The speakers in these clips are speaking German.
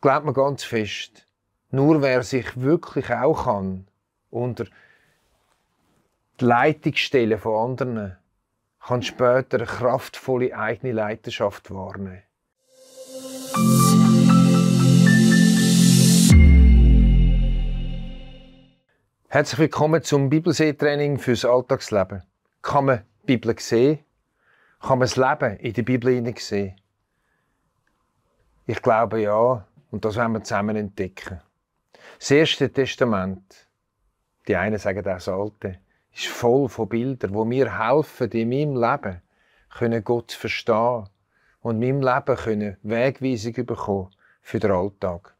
glaubt man ganz fest, nur wer sich wirklich auch kann, unter die Leitungsstelle von anderen, kann später eine kraftvolle eigene Leiterschaft wahrnehmen. Herzlich willkommen zum Bibelseetraining fürs Alltagsleben. Kann man die Bibel sehen? Kann man das Leben in der Bibel sehen? Ich glaube ja, und das wollen wir zusammen entdecken. Das Erste Testament, die einen sagen auch das Alte, ist voll von Bildern, die mir helfen, in meinem Leben Gott zu verstehen und in meinem Leben Wegweisung bekommen für den Alltag.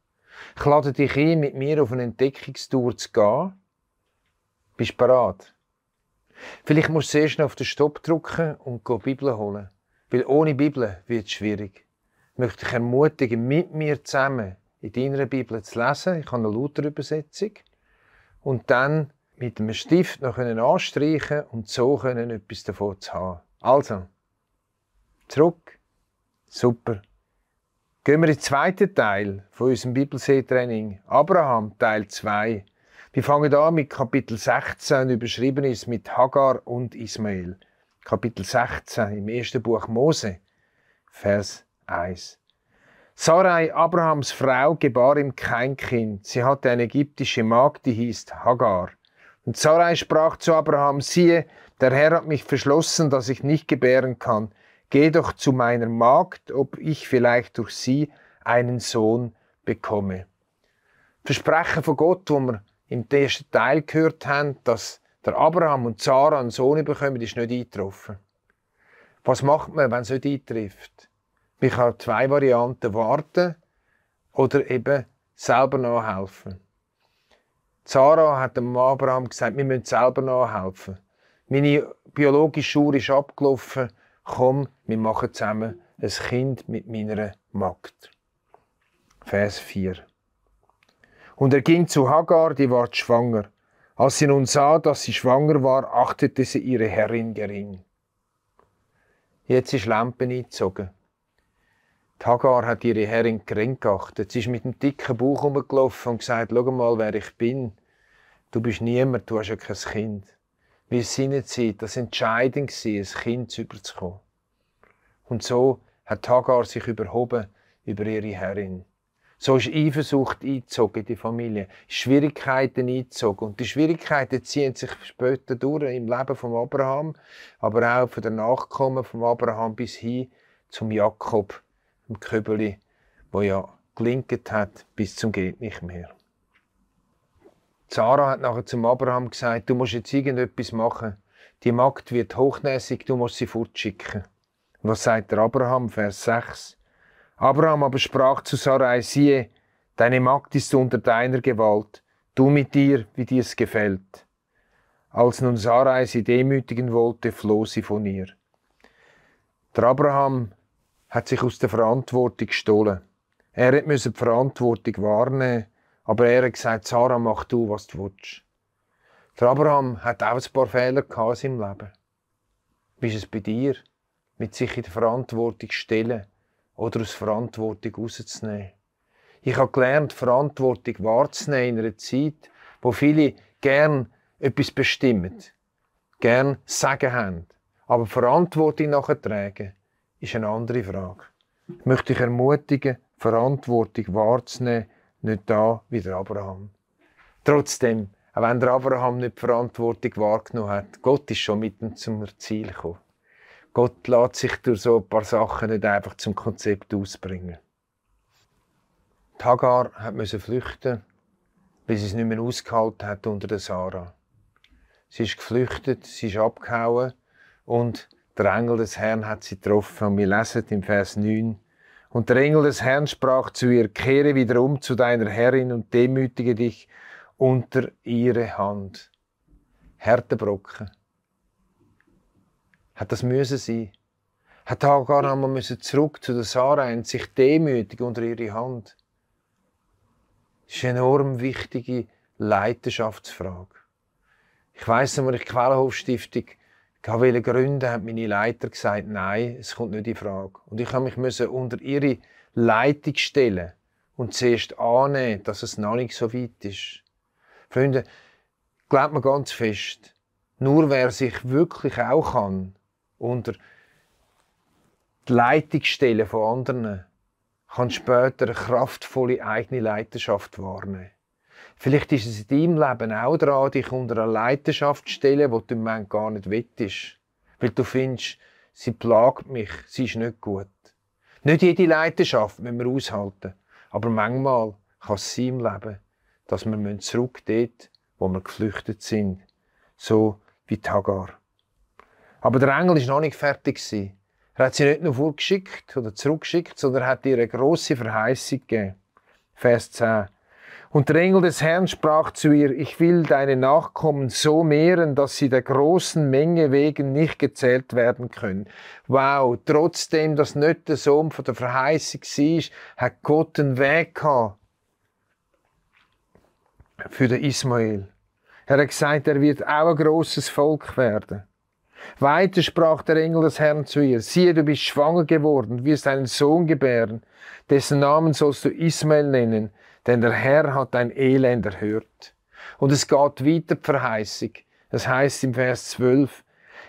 Ich lade dich ein, mit mir auf eine Entdeckungstour zu gehen. Bist du bereit? Vielleicht musst du zuerst noch auf den Stopp drücken und die Bibel holen. Weil ohne Bibel wird es schwierig. Ich möchte dich ermutigen, mit mir zusammen in deiner Bibel zu lesen. Ich habe eine Luther-Übersetzung. Und dann mit einem Stift noch anstreichen und so etwas davon zu haben. Also, zurück. Super. Gehen wir in den zweiten Teil von unserem Bibelseetraining. Abraham, Teil 2. Wir fangen an mit Kapitel 16, überschrieben ist mit Hagar und Ismael. Kapitel 16 im ersten Buch Mose, Vers 1. Sarai, Abrahams Frau, gebar ihm kein Kind. Sie hatte eine ägyptische Magd, die hieß Hagar. Und Sarai sprach zu Abraham, siehe, der Herr hat mich verschlossen, dass ich nicht gebären kann. Geh doch zu meiner Magd, ob ich vielleicht durch sie einen Sohn bekomme. Versprechen von Gott, wo wir im ersten Teil gehört haben, dass der Abraham und Sarah einen Sohn bekommen, ist nicht eingetroffen. Was macht man, wenn es nicht eintrifft? Man kann 2 Varianten: warten oder eben selber nachhelfen. Sarah hat dem Abraham gesagt, wir müssen selber nachhelfen. Meine biologische Uhr ist abgelaufen. Komm, wir machen zusammen ein Kind mit meiner Magd. Vers 4. Und er ging zu Hagar, die ward schwanger. Als sie nun sah, dass sie schwanger war, achtete sie ihre Herrin gering. Jetzt ist Lampe eingezogen. Die Hagar hat ihre Herrin gering geachtet. Sie ist mit einem dicken Bauch herumgelaufen und gesagt, schau mal, wer ich bin. Du bist niemand, du hast ja kein Kind. Wie Seinerzeit, das entscheidend war, ein Kind zu überzukommen. Und so hat Hagar sich überhoben über ihre Herrin. So ist Eifersucht eingezogen in die Familie, Schwierigkeiten eingezogen. Und die Schwierigkeiten ziehen sich später durch im Leben von Abraham, aber auch von den Nachkommen von Abraham bis hin zum Jakob, dem Köbeli, der ja gelingt hat bis zum geht nicht mehr. Sarah hat nachher zum Abraham gesagt, du musst jetzt irgendetwas machen. Die Magd wird hochnäsig, du musst sie fortschicken. Was sagt der Abraham, Vers 6? Abraham aber sprach zu Sarai, siehe, deine Magd ist unter deiner Gewalt, du mit ihr, wie dir's gefällt. Als nun Sarai sie demütigen wollte, floh sie von ihr. Der Abraham hat sich aus der Verantwortung gestohlen. Er musste die Verantwortung wahrnehmen, aber er hat gesagt, Sarah, mach du, was du willst. Der Abraham hat auch ein paar Fehler in seinem Leben. Wie ist es bei dir, mit sich in die Verantwortung stellen oder aus Verantwortung rauszunehmen? Ich habe gelernt, Verantwortung wahrzunehmen in einer Zeit, wo viele gern etwas bestimmen, gern Sagen haben. Aber Verantwortung nachtragen ist eine andere Frage. Ich möchte dich ermutigen, Verantwortung wahrzunehmen, nicht da wie der Abraham. Trotzdem, auch wenn der Abraham nicht die Verantwortung wahrgenommen hat, Gott ist schon mit ihm zum Ziel gekommen. Gott lässt sich durch so ein paar Sachen nicht einfach zum Konzept ausbringen. Die Hagar musste flüchten, weil sie es nicht mehr ausgehalten hat unter der Sarah. Sie ist geflüchtet, sie ist abgehauen und der Engel des Herrn hat sie getroffen. Und wir lesen im Vers 9. Und der Engel des Herrn sprach zu ihr, kehre wieder um zu deiner Herrin und demütige dich unter ihre Hand. Härtebrocken. Hat das müssen sein? Hat Hagar einmal zurück zu der Sarai und sich demütigen unter ihre Hand? Das ist eine enorm wichtige Leiterschaftsfrage. Ich weiss noch, als ich die Quellenhof-Stiftung gründen, haben meine Leiter gesagt, nein, es kommt nicht in Frage. Und ich musste mich unter ihre Leitung stellen und zuerst annehmen, dass es noch nicht so weit ist. Freunde, glaubt mir ganz fest, nur wer sich wirklich auch kann, unter die Leitungsstelle von anderen, kann später eine kraftvolle eigene Leiterschaft wahrnehmen. Vielleicht ist es in deinem Leben auch dran, dich unter eine Leiterschaft zu stellen, die du im Moment gar nicht willst. Weil du findest, sie plagt mich, sie ist nicht gut. Nicht jede Leiterschaft müssen wir aushalten. Aber manchmal kann es sein im Leben, dass wir zurück dort, wo wir geflüchtet sind. So wie die Hagar. Aber der Engel war noch nicht fertig. Er hat sie nicht nur vorgeschickt oder zurückgeschickt, sondern hat ihr eine grosse Verheißung gegeben. Vers 10. Und der Engel des Herrn sprach zu ihr, ich will deine Nachkommen so mehren, dass sie der großen Menge wegen nicht gezählt werden können. Wow, trotzdem, dass nicht der Sohn von der Verheißung war, hat Gott einen Weg gehabt für den Ismael. Er hat gesagt, er wird auch ein grosses Volk werden. Weiter sprach der Engel des Herrn zu ihr, siehe, du bist schwanger geworden und wirst einen Sohn gebären, dessen Namen sollst du Ismael nennen, denn der Herr hat dein Elend erhört. Und es geht weiter die Verheißung. Das heißt im Vers 12,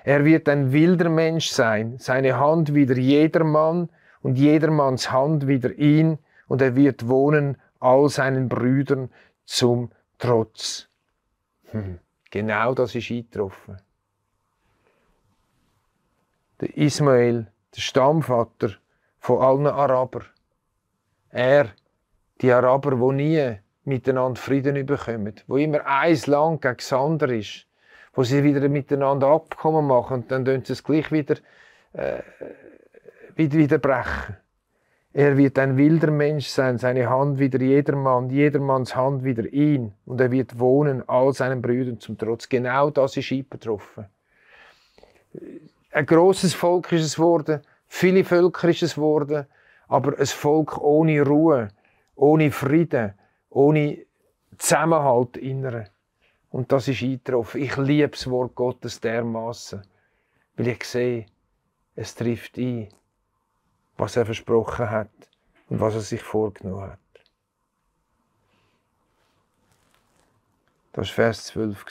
er wird ein wilder Mensch sein, seine Hand wider jedermann und jedermanns Hand wider ihn, und er wird wohnen all seinen Brüdern zum Trotz. Genau das ist eingetroffen. Der Ismael, der Stammvater von allen Arabern. Die Araber, die nie miteinander Frieden bekommen, wo immer ein Land gegen das andere ist, wo sie wieder miteinander Abkommen machen und dann tun sie es gleich wieder brechen. Er wird ein wilder Mensch sein, seine Hand wider jedermann, jedermanns Hand wider ihn, und er wird wohnen all seinen Brüdern zum Trotz. Genau das ist eingetroffen. Ein grosses Volk ist es geworden, viele Völker ist es geworden, aber ein Volk ohne Ruhe, ohne Frieden, ohne Zusammenhalt inneren. Und das ist eingetroffen. Ich liebe das Wort Gottes dermassen, weil ich sehe, es trifft ein, was er versprochen hat und was er sich vorgenommen hat. Das war Vers 12.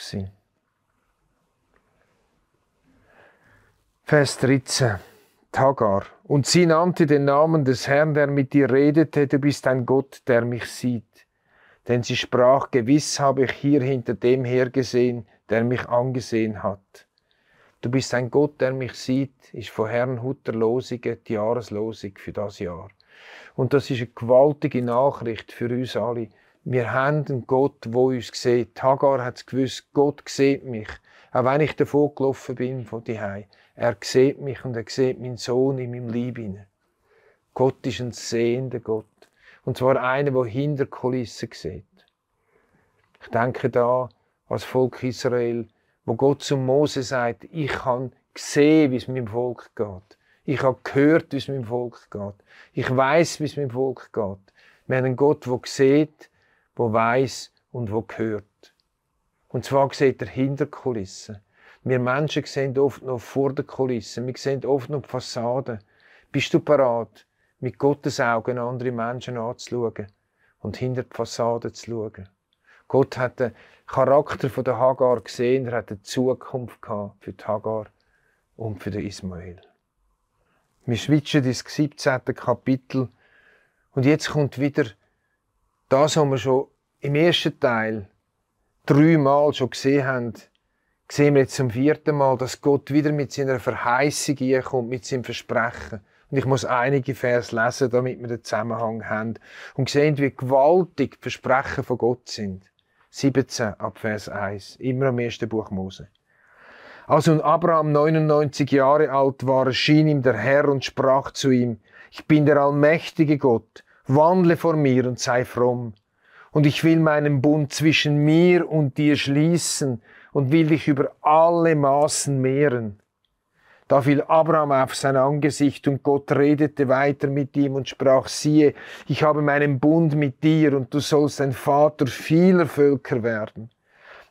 Vers 13. Hagar. Und sie nannte den Namen des Herrn, der mit dir redete, du bist ein Gott, der mich sieht. Denn sie sprach, gewiss habe ich hier hinter dem hergesehen, der mich angesehen hat. Du bist ein Gott, der mich sieht, ist von Herrn Hutter Losungen die Jahreslosung für das Jahr. Und das ist eine gewaltige Nachricht für uns alle. Wir haben einen Gott, der uns sieht. Hagar hat es gewusst, Gott sieht mich. Auch wenn ich davon gelaufen bin von daheim. Er sieht mich und er sieht meinen Sohn in meinem Leib hinein. Gott ist ein sehender Gott. Und zwar einer, der hinter Kulissen sieht. Ich denke da als Volk Israel, wo Gott zu Mose sagt, ich habe gesehen, wie es meinem Volk geht. Ich habe gehört, wie es meinem Volk geht. Ich weiß, wie es meinem Volk geht. Wir haben einen Gott, der sieht, der weiß und der hört. Und zwar sieht er hinter Kulissen. Wir Menschen sehen oft noch vor der Kulisse. Wir sehen oft noch die Fassade. Bist du bereit, mit Gottes Augen andere Menschen anzuschauen und hinter die Fassade zu schauen? Gott hat den Charakter von der Hagar gesehen. Er hat eine Zukunft gehabt für die Hagar und für den Ismael. Wir switchen ins 17. Kapitel. Und jetzt kommt wieder das, was wir schon im ersten Teil 3 Mal schon gesehen haben, sehen wir jetzt zum 4. Mal, dass Gott wieder mit seiner Verheißung kommt, mit seinem Versprechen. Und ich muss einige Vers lesen, damit wir den Zusammenhang haben und sehen, wie gewaltig die Versprechen von Gott sind. 17 ab Vers 1, immer im 1. Buch Mose. Als nun Abraham 99 Jahre alt war, erschien ihm der Herr und sprach zu ihm, ich bin der allmächtige Gott, wandle vor mir und sei fromm. Und ich will meinen Bund zwischen mir und dir schließen und will dich über alle Maßen mehren. Da fiel Abraham auf sein Angesicht und Gott redete weiter mit ihm und sprach, siehe, ich habe meinen Bund mit dir und du sollst ein Vater vieler Völker werden.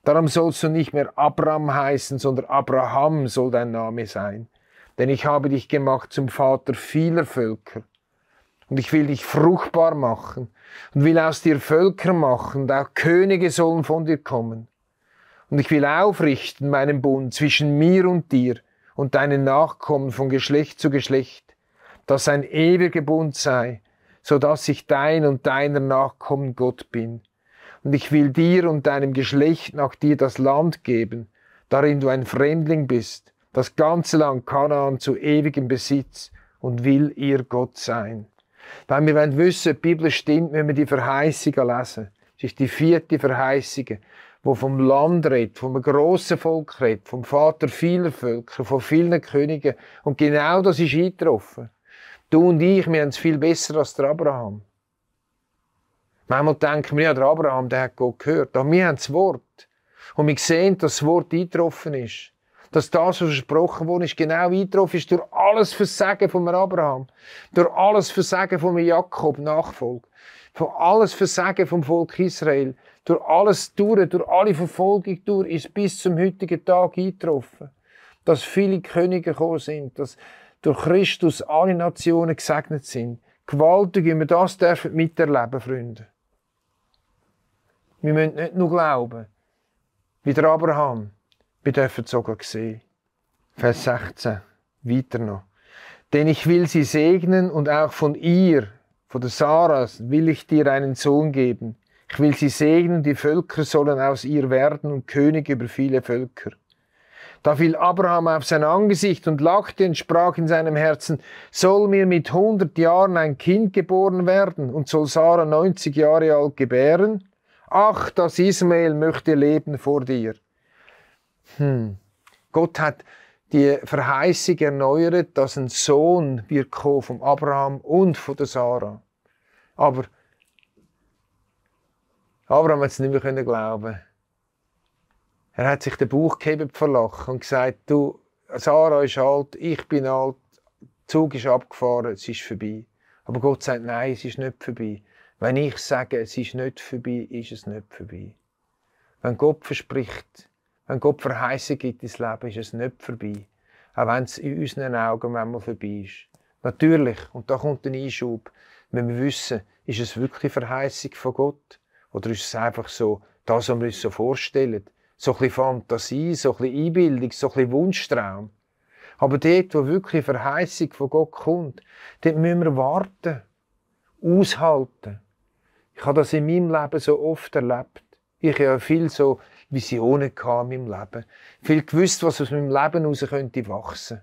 Darum sollst du nicht mehr Abraham heißen, sondern Abraham soll dein Name sein. Denn ich habe dich gemacht zum Vater vieler Völker. Und ich will dich fruchtbar machen und will aus dir Völker machen und auch Könige sollen von dir kommen. Und ich will aufrichten meinen Bund zwischen mir und dir und deinen Nachkommen von Geschlecht zu Geschlecht, dass ein ewiger Bund sei, so dass ich dein und deiner Nachkommen Gott bin. Und ich will dir und deinem Geschlecht nach dir das Land geben, darin du ein Fremdling bist, das ganze Land Kanaan zu ewigem Besitz, und will ihr Gott sein. Wenn wir wissen, die Bibel stimmt, müssen wir die Verheißung lesen. Das ist die 4. Verheißung, die vom Land redet, vom grossen Volk redet, vom Vater vieler Völker, von vielen Königen. Und genau das ist eingetroffen. Du und ich, wir haben es viel besser als der Abraham. Manchmal denken wir, ja, der Abraham, der hat Gott gehört. Aber wir haben das Wort. Und wir sehen, dass das Wort eingetroffen ist. Dass das, was versprochen worden ist, genau eingetroffen ist durch alles Versagen von Abraham. Durch alles Versagen von Jakob, Nachfolge. Von alles Versagen vom Volk Israel. Durch alles durch alle Verfolgung durch, ist bis zum heutigen Tag eingetroffen. Dass viele Könige gekommen sind. Dass durch Christus alle Nationen gesegnet sind. Gewaltig, wie wir das dürfen miterleben, Freunde. Wir müssen nicht nur glauben, wie der Abraham. Wir dürfen es sogar sehen. Vers 16, weiter noch. Denn ich will sie segnen und auch von ihr, von der Sarah, will ich dir einen Sohn geben. Ich will sie segnen, die Völker sollen aus ihr werden und König über viele Völker. Da fiel Abraham auf sein Angesicht und lachte und sprach in seinem Herzen, soll mir mit 100 Jahren ein Kind geboren werden und soll Sarah 90 Jahre alt gebären? Ach, dass Ismael möchte leben vor dir. Gott hat die Verheißung erneuert, dass ein Sohn wird kommen vom Abraham und von der Sarah. Aber Abraham hat es nicht mehr glauben. Er hat sich den Bauch gehebt vor Lachen und gesagt, du, Sarah ist alt, ich bin alt, der Zug ist abgefahren, es ist vorbei. Aber Gott sagt, nein, es ist nicht vorbei. Wenn ich sage, es ist nicht vorbei, ist es nicht vorbei. Wenn Gott verspricht, wenn Gott Verheißung gibt ins Leben, ist es nicht vorbei. Auch wenn es in unseren Augen manchmal vorbei ist. Natürlich, und da kommt ein Einschub, wenn wir wissen, ist es wirklich Verheißung von Gott? Oder ist es einfach so, das, was wir uns so vorstellen? So ein bisschen Fantasie, so ein bisschen Einbildung, so ein bisschen Wunschtraum. Aber dort, wo wirklich Verheißung von Gott kommt, dort müssen wir warten, aushalten. Ich habe das in meinem Leben so oft erlebt. Ich habe ja viel so Visionen in meinem Leben. Viel gewusst, was aus meinem Leben heraus könnte wachsen.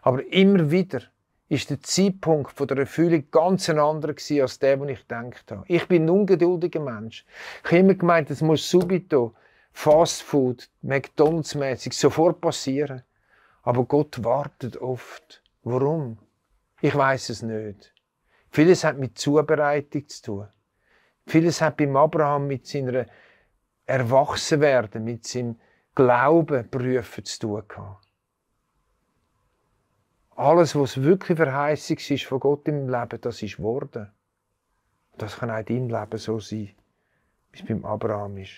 Aber immer wieder ist der Zeitpunkt der Erfüllung ganz ein anderer gewesen, als der, den ich gedacht habe. Ich bin ein ungeduldiger Mensch. Ich habe immer gemeint, es muss subito, Fast Food, McDonalds-mäßig, sofort passieren. Aber Gott wartet oft. Warum? Ich weiß es nicht. Vieles hat mit Zubereitung zu tun. Vieles hat beim Abraham mit seiner Erwachsenwerden, mit seinem Glauben prüfen zu tun gehabt. Alles, was wirklich Verheißung ist von Gott im Leben, das ist geworden. Das kann auch in deinem Leben so sein, wie es beim Abraham ist.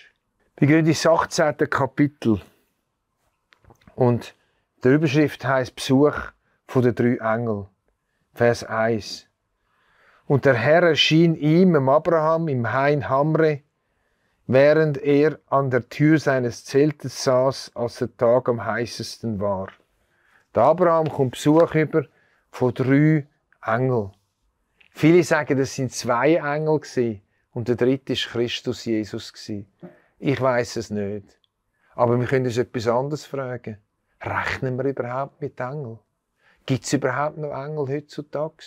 Wir gehen ins 18. Kapitel. Und die Überschrift heisst Besuch von den 3 Engeln. Vers 1. Und der Herr erschien ihm, dem Abraham, im Hain Hamre, während er an der Tür seines Zeltes saß, als der Tag am heißesten war. Der Abraham kommt Besuch über von 3 Engeln. Viele sagen, das sind 2 Engel gewesen, und der 3. war Christus Jesus gewesen. Ich weiss es nicht. Aber wir können uns etwas anderes fragen. Rechnen wir überhaupt mit Engeln? Gibt es überhaupt noch Engel heutzutage?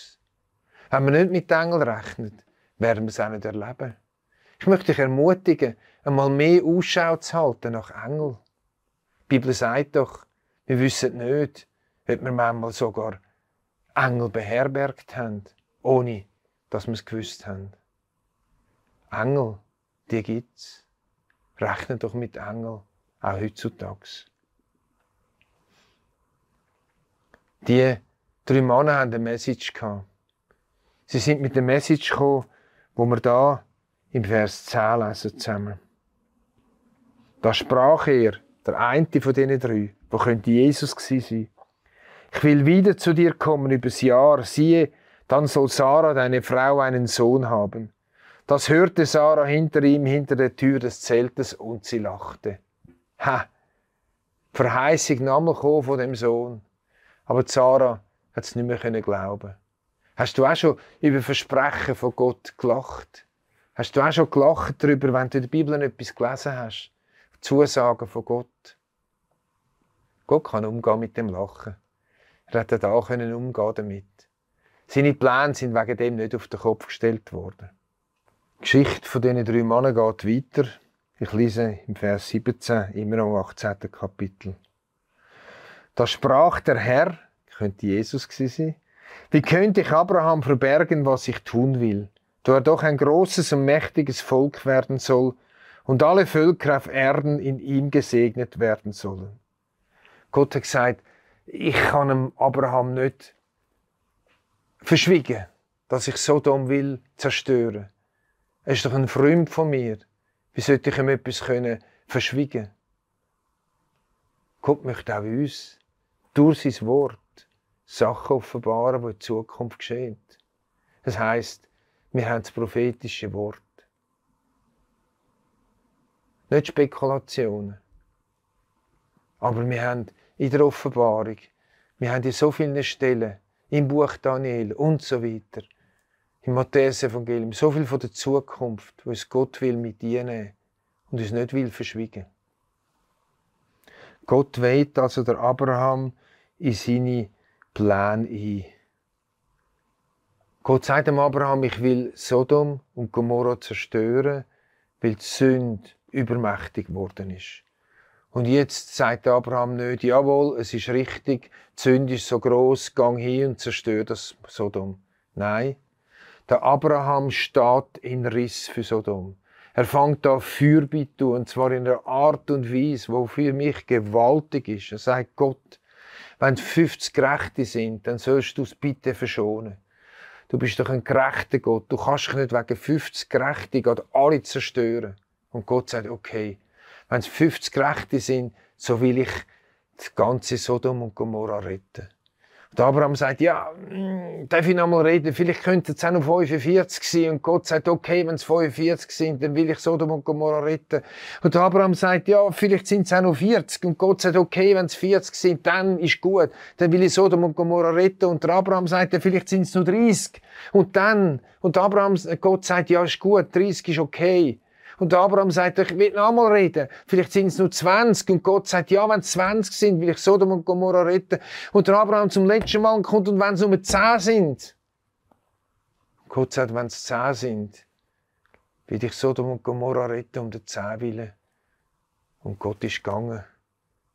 Wenn wir nicht mit Engeln rechnen, werden wir es auch nicht erleben. Ich möchte dich ermutigen, einmal mehr Ausschau zu halten nach Engeln. Die Bibel sagt doch, wir wissen nicht, ob wir manchmal sogar Engel beherbergt haben, ohne dass wir es gewusst haben. Engel, die gibt es. Rechne doch mit Engeln, auch heutzutage. Die 3 Männer hatten eine Message gehabt. Sie sind mit der Message gekommen, wo wir da im Vers 10 lesen zusammen. Da sprach er, der eine von diesen 3, wo könnte Jesus gewesen sein. Ich will wieder zu dir kommen übers Jahr. Siehe, Dann soll Sarah, deine Frau, einen Sohn haben. Das hörte Sarah hinter ihm, hinter der Tür des Zeltes, und sie lachte. Ha! Verheißung nochmal gekommen von dem Sohn. Aber Sarah hat es nicht mehr glauben. Hast du auch schon über Versprechen von Gott gelacht? Hast du auch schon gelacht darüber, wenn du in der Bibel etwas gelesen hast? Zusagen von Gott. Gott kann umgehen mit dem Lachen. Er hätte da umgehen damit. Seine Pläne sind wegen dem nicht auf den Kopf gestellt worden. Die Geschichte von diesen 3 Männern geht weiter. Ich lese im Vers 17, immer noch im 18. Kapitel. Da sprach der Herr, könnte Jesus gewesen sein, wie könnte ich Abraham verbergen, was ich tun will, da er doch ein großes und mächtiges Volk werden soll und alle Völker auf Erden in ihm gesegnet werden sollen. Gott hat gesagt, ich kann dem Abraham nicht verschwiegen, dass ich Sodom will zerstören. Er ist doch ein Freund von mir. Wie sollte ich ihm etwas verschwiegen? Gott möchte auch uns durch sein Wort Sachen offenbaren, die in Zukunft geschehen. Das heisst, wir haben das prophetische Wort. Nicht Spekulationen. Aber wir haben in der Offenbarung, wir haben in so vielen Stellen, im Buch Daniel und so weiter, im Matthäus-Evangelium, so viel von der Zukunft, wo uns Gott will mit einnehmen und uns nicht will verschwiegen. Gott weht also der Abraham in seine Pläne ein. Gott sagt dem Abraham, ich will Sodom und Gomorra zerstören, weil die Sünde übermächtig geworden ist. Und jetzt sagt Abraham nicht, jawohl, es ist richtig, die Sünde ist so gross, gang hin und zerstör das Sodom. Nein, der Abraham steht in Riss für Sodom. Er fängt an Fürbitte zu, und zwar in einer Art und Weise, die für mich gewaltig ist. Er sagt Gott, wenn 50 Gerechte sind, dann sollst du es bitte verschonen. Du bist doch ein gerechter Gott. Du kannst dich nicht wegen 50 Gerechte alle zerstören. Und Gott sagt, okay, wenn es 50 Gerechte sind, so will ich das ganze Sodom und Gomorra retten. Und Abraham sagt, ja, darf ich noch mal reden? Vielleicht könnten es auch noch 45 sein. Und Gott sagt, okay, wenn es 45 sind, dann will ich Sodom und Gomorra retten. Und Abraham sagt, ja, vielleicht sind es auch noch 40. Und Gott sagt, okay, wenn es 40 sind, dann ist gut. Dann will ich Sodom und Gomorra retten. Und der Abraham sagt, ja, vielleicht sind es nur 30. Und Gott sagt, ja, ist gut, 30 ist okay. Und Abraham sagt, ich will noch einmal reden. Vielleicht sind es nur 20. Und Gott sagt, ja, wenn es 20 sind, will ich Sodom und Gomorra retten. Und der Abraham zum letzten Mal kommt, und wenn es nur 10 sind. Gott sagt, wenn es 10 sind, will ich Sodom und Gomorra retten um den 10 willen. Und Gott ist gegangen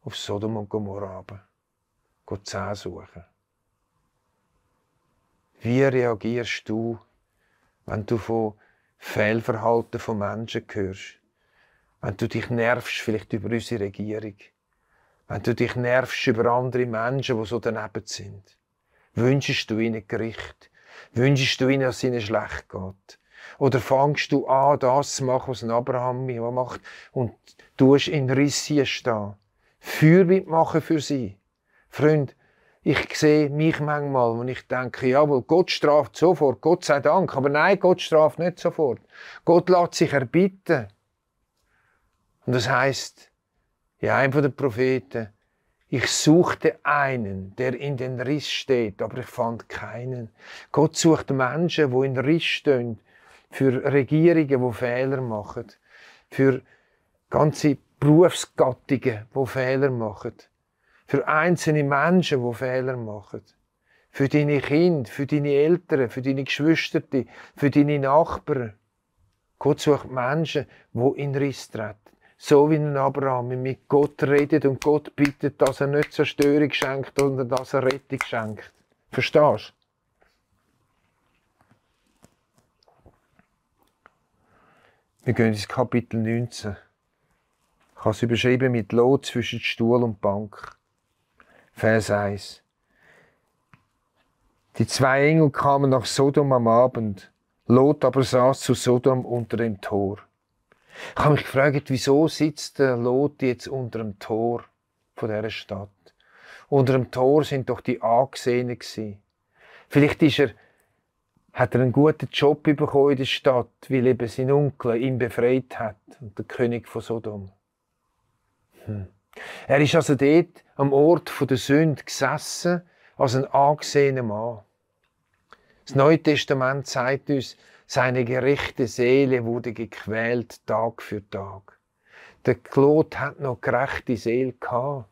auf Sodom und Gomorra runter. Gott 10 suchen. Wie reagierst du, wenn du von Fehlverhalten von Menschen hörst? Wenn du dich nervst, vielleicht über unsere Regierung. Wenn du dich nervst über andere Menschen, die so daneben sind. Wünschst du ihnen Gericht? Wünschst du ihnen, dass es ihnen schlecht geht? Oder fängst du an, das zu machen, was ein Abraham macht, und tust in Rissen stehen? Fürbitte machen für sie. Freund, ich sehe mich manchmal, wenn ich denke, jawohl, Gott straft sofort, Gott sei Dank. Aber nein, Gott straft nicht sofort. Gott lässt sich erbitten. Und das heisst, ja, einer der Propheten, ich suchte einen, der in den Riss steht, aber ich fand keinen. Gott sucht Menschen, die in Riss stehen, für Regierungen, die Fehler machen, für ganze Berufsgattungen, die Fehler machen. Für einzelne Menschen, die Fehler machen. Für deine Kinder, für deine Eltern, für deine Geschwister, für deine Nachbarn. Gott sucht Menschen, die in Riss treten. So wie ein Abraham mit Gott redet und Gott bittet, dass er nicht Zerstörung schenkt, sondern dass er Rettung schenkt. Verstehst du? Wir gehen ins Kapitel 19. Ich habe es überschrieben mit Lot zwischen Stuhl und Bank. Vers 1. Die 2 Engel kamen nach Sodom am Abend. Lot aber saß zu Sodom unter dem Tor. Ich habe mich gefragt, wieso sitzt der Lot jetzt unter dem Tor von dieser Stadt? Unter dem Tor sind doch die Angesehenen gewesen. Vielleicht ist er hat er einen guten Job bekommen in der Stadt, weil eben sein Onkel ihn befreit hat, und der König von Sodom. Er ist also dort am Ort der Sünde gesessen, als ein angesehener Mann. Das Neue Testament sagt uns, seine gerechte Seele wurde gequält Tag für Tag. Der Lot hat noch gerechte Seele gehabt.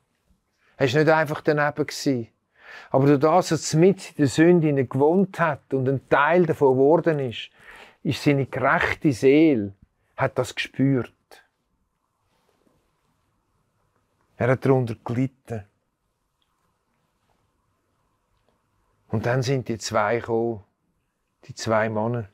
Er war nicht einfach daneben. Aber durch das, dass er mit in der Sünde gewohnt hat und ein Teil davon geworden ist seine gerechte Seele, hat das gespürt. Er hat darunter gelitten. Und dann sind die zwei gekommen, die zwei Männer.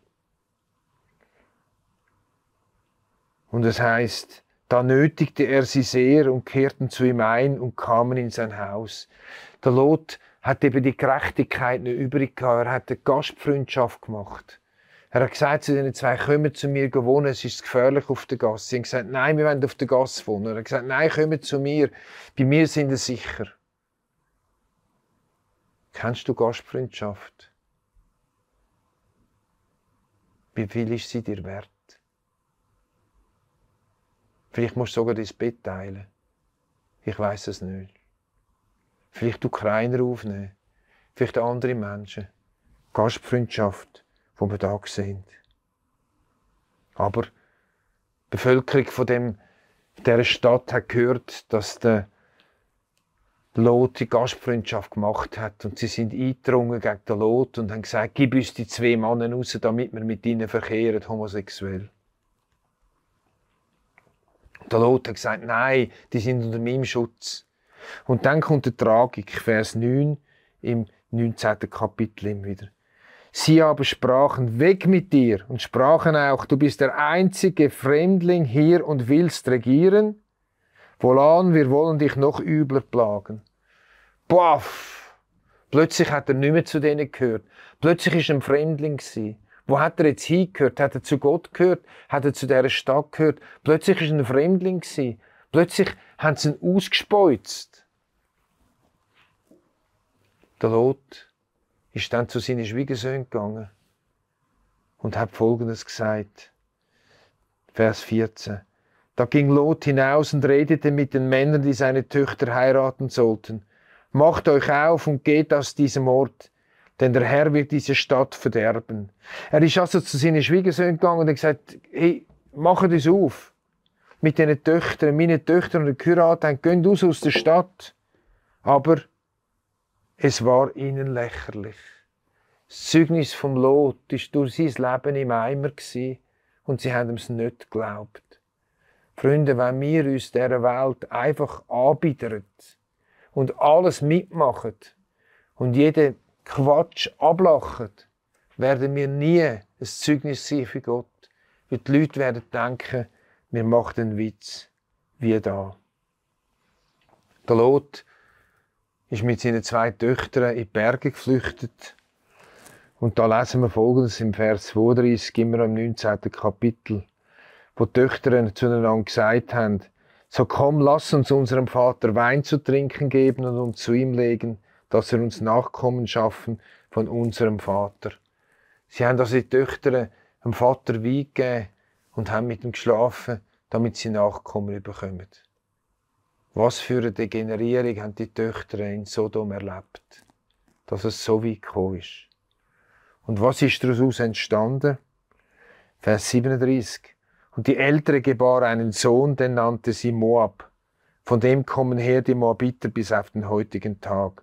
Und es heisst, da nötigte er sie sehr und kehrten zu ihm ein und kamen in sein Haus. Der Lot hat eben die Gerechtigkeit nicht übrig gehabt. Er hat eine Gastfreundschaft gemacht. Er hat gesagt zu den zwei, kommt zu mir wohnen, es ist gefährlich auf der Gasse. Sie haben gesagt, nein, wir wollen auf der Gasse wohnen. Er hat gesagt, nein, kommt zu mir, bei mir sind sie sicher. Kennst du Gastfreundschaft? Wie viel ist sie dir wert? Vielleicht musst du sogar dein Bett teilen. Ich weiss es nicht. Vielleicht du Kleiner aufnehmen. Vielleicht andere Menschen. Gastfreundschaft, die wir da sehen. Aber die Bevölkerung von dieser Stadt hat gehört, dass der Lot die Gastfreundschaft gemacht hat. Und sie sind eingedrungen gegen den Lot und haben gesagt, gib uns die zwei Männer raus, damit wir mit ihnen verkehren, homosexuell. Der Lot hat gesagt, nein, die sind unter meinem Schutz. Und dann kommt die Tragik, Vers 9 im 19. Kapitel wieder. Sie aber sprachen, weg mit dir, und sprachen auch, du bist der einzige Fremdling hier und willst regieren. Wohlan, wir wollen dich noch übler plagen. Boah! Plötzlich hat er nicht mehr zu denen gehört. Plötzlich war er ein Fremdling gewesen. Wo hat er jetzt hingehört? Hat er zu Gott gehört? Hat er zu dieser Stadt gehört? Plötzlich war er ein Fremdling gewesen. Plötzlich haben sie ihn ausgespeuzt. Der Lot ist dann zu seinen Schwiegersöhnen gegangen und hat Folgendes gesagt. Vers 14. Da ging Lot hinaus und redete mit den Männern, die seine Töchter heiraten sollten. Macht euch auf und geht aus diesem Ort, denn der Herr wird diese Stadt verderben. Er ist also zu seinen Schwiegersöhnen gegangen und hat gesagt, hey, macht uns auf. Mit diesen Töchtern, meine Töchter und geheiratet haben, geht aus der Stadt. Aber es war ihnen lächerlich. Das Zeugnis vom Lot war durch sein Leben im Eimer und sie haben es nicht geglaubt. Freunde, wenn wir uns dieser Welt einfach anbiedern und alles mitmachen und jeden Quatsch ablachen, werden wir nie ein Zeugnis sein für Gott. Weil die Leute werden denken, wir machen einen Witz, wie da. Der Lot ist mit seinen zwei Töchtern in die Berge geflüchtet. Und da lesen wir Folgendes im Vers 32, immer im 19. Kapitel, wo die Töchter zueinander gesagt haben, so komm, lass uns unserem Vater Wein zu trinken geben und uns zu ihm legen, dass er uns Nachkommen schaffen von unserem Vater. Sie haben also die Töchter dem Vater Wein gegeben und haben mit ihm geschlafen, damit sie Nachkommen bekommen. Was für eine Degenerierung haben die Töchter in Sodom erlebt, dass es so weit gekommen ist. Und was ist daraus entstanden? Vers 37. Und die Ältere gebar einen Sohn, den nannte sie Moab. Von dem kommen her die Moabiter bis auf den heutigen Tag.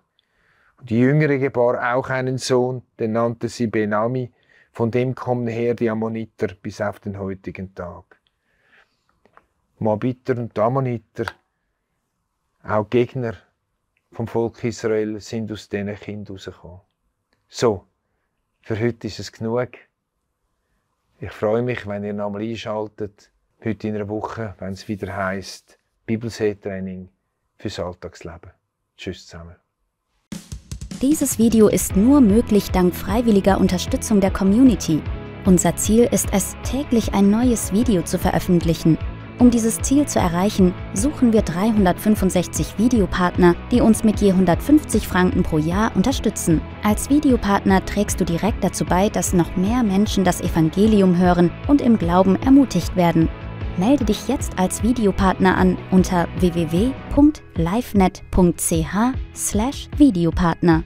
Und die Jüngere gebar auch einen Sohn, den nannte sie Benami. Von dem kommen her die Ammoniter bis auf den heutigen Tag. Moabiter und Ammoniter, auch Gegner vom Volk Israel, sind aus diesen Kindern rausgekommen. So, für heute ist es genug. Ich freue mich, wenn ihr nochmal einschaltet, heute in einer Woche, wenn es wieder heisst, Bibelseetraining fürs Alltagsleben. Tschüss zusammen. Dieses Video ist nur möglich dank freiwilliger Unterstützung der Community. Unser Ziel ist es, täglich ein neues Video zu veröffentlichen. Um dieses Ziel zu erreichen, suchen wir 365 Videopartner, die uns mit je 150 Franken pro Jahr unterstützen. Als Videopartner trägst du direkt dazu bei, dass noch mehr Menschen das Evangelium hören und im Glauben ermutigt werden. Melde dich jetzt als Videopartner an unter www.livenet.ch/Videopartner.